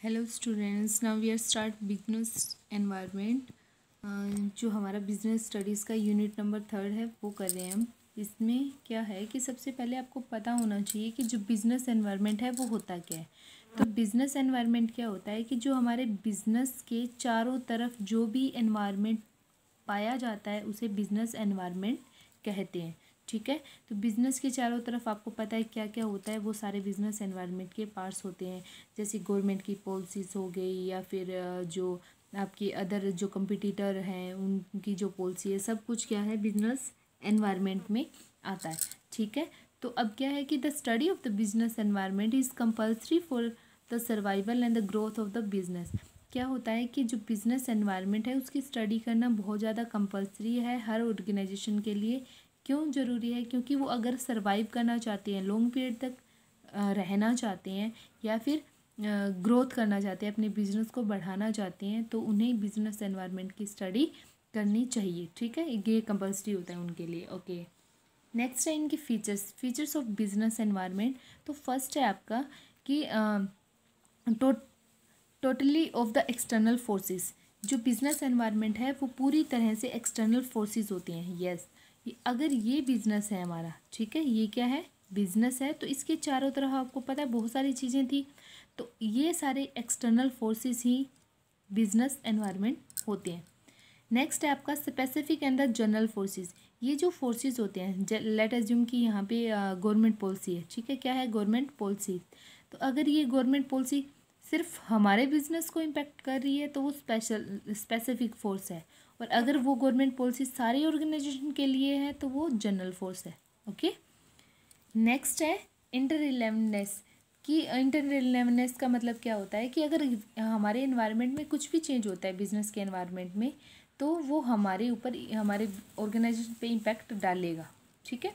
Hello students, now we are start business environment. जो हमारा business studies का unit number 3 है वो कर रहे हैं हम। इसमें क्या है कि सबसे पहले आपको पता होना चाहिए कि जो बिज़नेस एनवायरनमेंट है वो होता क्या है। तो बिज़नेस एनवायरनमेंट क्या होता है कि जो हमारे बिज़नेस के चारों तरफ जो भी एनवायरनमेंट पाया जाता है उसे बिज़नेस एनवायरनमेंट कहते हैं। ठीक है, तो बिज़नेस के चारों तरफ आपको पता है क्या क्या होता है, वो सारे बिज़नेस एनवायरनमेंट के पार्ट्स होते हैं। जैसे गवर्नमेंट की पॉलिसीज़ हो गई या फिर जो आपके अदर जो कंपटीटर हैं उनकी जो पॉलिसी है, सब कुछ क्या है बिजनेस एनवायरनमेंट में आता है। ठीक है, तो अब क्या है कि the study of the business environment is compulsory for the survival and the growth of the business. क्या होता है कि जो बिज़नेस एनवायरनमेंट है उसकी स्टडी करना बहुत ज़्यादा कंपल्सरी है हर ऑर्गेनाइजेशन के लिए। क्यों ज़रूरी है? क्योंकि वो अगर सर्वाइव करना चाहते हैं, लॉन्ग पीरियड तक रहना चाहते हैं या फिर ग्रोथ करना चाहते हैं, अपने बिजनेस को बढ़ाना चाहते हैं, तो उन्हें बिजनेस एनवायरनमेंट की स्टडी करनी चाहिए। ठीक है, ये कंपल्सरी होता है उनके लिए। ओके, नेक्स्ट है इनके फीचर्स ऑफ बिजनेस एनवायरनमेंट। तो फर्स्ट है आपका कि totally off the external forces. जो बिजनेस एनवायरनमेंट है वो पूरी तरह से एक्सटर्नल फोर्सेस होते हैं। यस, अगर ये बिजनेस है हमारा, ठीक है, ये क्या है, बिजनेस है, तो इसके चारों तरफ आपको पता है बहुत सारी चीज़ें थी, तो ये सारे एक्सटर्नल फोर्सेस ही बिजनेस एनवायरनमेंट होते हैं। नेक्स्ट है आपका specific and the general forces. ये जो फोर्सेस होते हैं, लेट अज्यूम कि यहाँ पे गवर्नमेंट पॉलिसी है। ठीक है, क्या है गवर्नमेंट पॉलिसी, तो अगर ये गवर्नमेंट पॉलिसी सिर्फ हमारे बिजनेस को इम्पेक्ट कर रही है तो वो स्पेसिफिक फोर्स है, और अगर वो गवर्नमेंट पॉलिसी सारी ऑर्गेनाइजेशन के लिए है तो वो जनरल फोर्स है। ओके, नेक्स्ट है इंटररिलेवेंटनेस। कि इंटररिलेवेंटनेस का मतलब क्या होता है कि अगर हमारे एनवायरनमेंट में कुछ भी चेंज होता है बिजनेस के एनवायरनमेंट में, तो वो हमारे ऊपर, हमारे ऑर्गेनाइजेशन पे इम्पैक्ट डालेगा। ठीक है,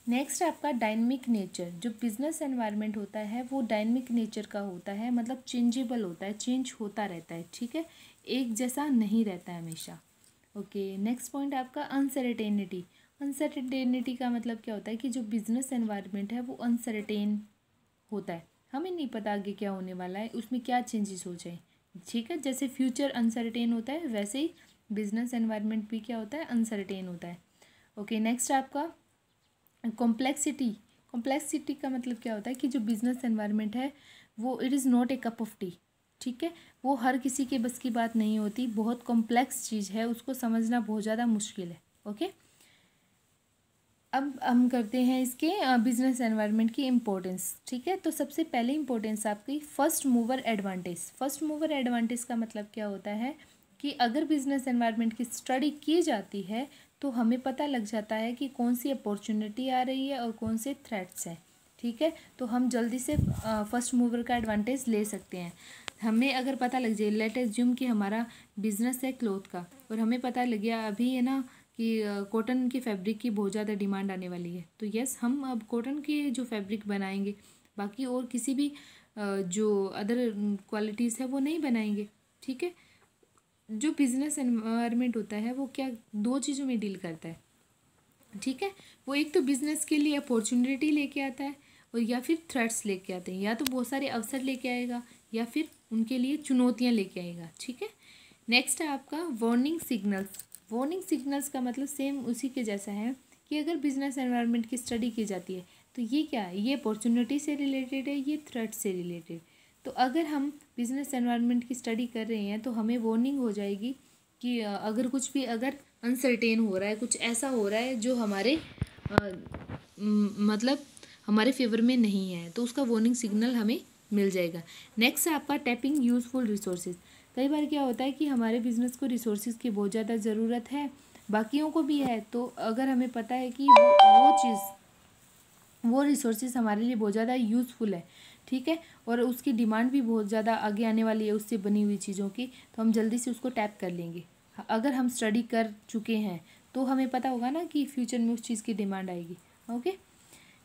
नेक्स्ट है आपका डायनेमिक नेचर। जो बिजनेस एनवायरनमेंट होता है वो डायनेमिक नेचर का होता है, मतलब चेंजेबल होता है, चेंज होता रहता है। ठीक है, एक जैसा नहीं रहता है हमेशा। ओके, नेक्स्ट पॉइंट आपका अनसर्टेनिटी। अनसर्टेनिटी का मतलब क्या होता है कि जो बिजनेस एनवायरनमेंट है वो अनसर्टेन होता है, हमें नहीं पता आगे क्या होने वाला है, उसमें क्या चेंजेस हो जाए। ठीक है, जैसे फ्यूचर अनसर्टेन होता है वैसे ही बिजनेस एनवायरनमेंट भी क्या होता है, अनसर्टेन होता है। ओके, नेक्स्ट आपका कॉम्प्लेक्सिटी। कॉम्प्लेक्सिटी का मतलब क्या होता है कि जो बिजनेस एनवायरनमेंट है वो it is not a cup of T. ठीक है, वो हर किसी के बस की बात नहीं होती, बहुत कॉम्प्लेक्स चीज़ है, उसको समझना बहुत ज़्यादा मुश्किल है। ओके, अब हम करते हैं इसके बिजनेस एनवायरनमेंट की इम्पोर्टेंस। ठीक है, तो सबसे पहले इम्पोर्टेंस आपकी first mover advantage. First mover advantage का मतलब क्या होता है कि अगर बिजनेस एनवायरनमेंट की स्टडी की जाती है तो हमें पता लग जाता है कि कौन सी अपॉर्चुनिटी आ रही है और कौन से थ्रेट्स हैं। ठीक है, तो हम जल्दी से फर्स्ट मूवर का एडवांटेज ले सकते हैं। हमें अगर पता लग जाए, लेट अज्यूम कि हमारा बिजनेस है क्लोथ का, और हमें पता लग गया अभी है ना कि कॉटन की फैब्रिक की बहुत ज़्यादा डिमांड आने वाली है, तो यस हम अब कॉटन की जो फैब्रिक बनाएंगे, बाकी और किसी भी जो अदर क्वालिटीज़ है वो नहीं बनाएंगे। ठीक है, जो बिजनेस एनवायरनमेंट होता है वो क्या दो चीज़ों में डील करता है। ठीक है, वो एक तो बिजनेस के लिए अपॉर्चुनिटी लेके आता है और या फिर थ्रेट्स लेके आते हैं, या तो बहुत सारे अवसर लेके आएगा या फिर उनके लिए चुनौतियाँ लेके आएगा। ठीक है, नेक्स्ट है आपका वार्निंग सिग्नल्स। वार्निंग सिग्नल्स का मतलब सेम उसी के जैसा है कि अगर बिजनेस एनवायरनमेंट की स्टडी की जाती है तो ये क्या है, ये अपॉर्चुनिटी से रिलेटेड है, ये थ्रेट से रिलेटेड। तो अगर हम बिजनेस एनवायरनमेंट की स्टडी कर रहे हैं तो हमें वार्निंग हो जाएगी कि अगर कुछ भी अगर अनसर्टेन हो रहा है, कुछ ऐसा हो रहा है जो हमारे मतलब हमारे फेवर में नहीं है, तो उसका वार्निंग सिग्नल हमें मिल जाएगा। नेक्स्ट है आपका टैपिंग यूजफुल रिसोर्सेज। कई बार क्या होता है कि हमारे बिजनेस को रिसोर्सेज की बहुत ज़्यादा ज़रूरत है, बाकियों को भी है, तो अगर हमें पता है कि वो रिसोर्सेज हमारे लिए बहुत ज़्यादा यूज़फुल है, ठीक है, और उसकी डिमांड भी बहुत ज़्यादा आगे आने वाली है उससे बनी हुई चीज़ों की, तो हम जल्दी से उसको टैप कर लेंगे। अगर हम स्टडी कर चुके हैं तो हमें पता होगा ना कि फ्यूचर में उस चीज़ की डिमांड आएगी। ओके,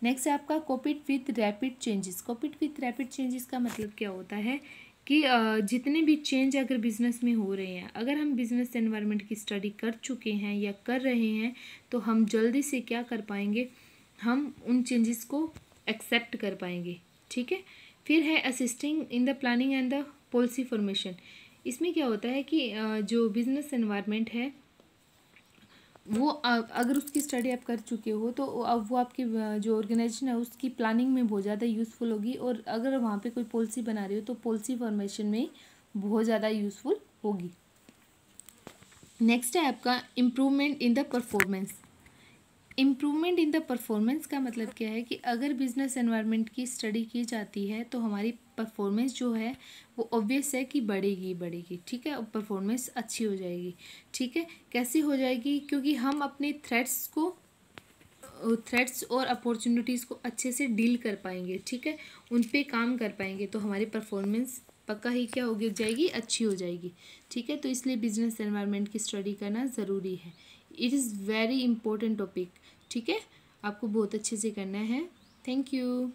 नेक्स्ट है आपका कोपिड with rapid changes. कोपिड with rapid changes का मतलब क्या होता है कि जितने भी चेंज अगर बिज़नेस में हो रहे हैं, अगर हम बिज़नेस एनवायरनमेंट की स्टडी कर चुके हैं या कर रहे हैं तो हम जल्दी से क्या कर पाएंगे, हम उन चेंजेस को एक्सेप्ट कर पाएंगे। ठीक है, फिर है assisting in the planning and the policy formation. इसमें क्या होता है कि जो बिजनेस एनवायरनमेंट है वो अगर उसकी स्टडी आप कर चुके हो तो अब वो आपकी जो ऑर्गेनाइजेशन है उसकी प्लानिंग में बहुत ज़्यादा यूज़फुल होगी, और अगर वहाँ पे कोई पॉलिसी बना रही हो तो पॉलिसी फॉर्मेशन में बहुत ज़्यादा यूज़फुल होगी। नेक्स्ट है आपका improvement in the performance. Improvement in the performance का मतलब क्या है कि अगर बिजनेस एनवायरनमेंट की स्टडी की जाती है तो हमारी परफॉर्मेंस जो है वो ऑब्वियस है कि बढ़ेगी बढ़ेगी, ठीक है, और परफॉर्मेंस अच्छी हो जाएगी। ठीक है, कैसे हो जाएगी? क्योंकि हम अपने थ्रेट्स और अपॉर्चुनिटीज़ को अच्छे से डील कर पाएंगे, ठीक है, उन पे काम कर पाएंगे, तो हमारी परफॉर्मेंस पक्का ही क्या होगी जाएगी, अच्छी हो जाएगी। ठीक है, तो इसलिए बिजनेस एनवायरनमेंट की स्टडी करना ज़रूरी है। It is very important topic. ठीक है, आपको बहुत अच्छे से करना है। Thank you.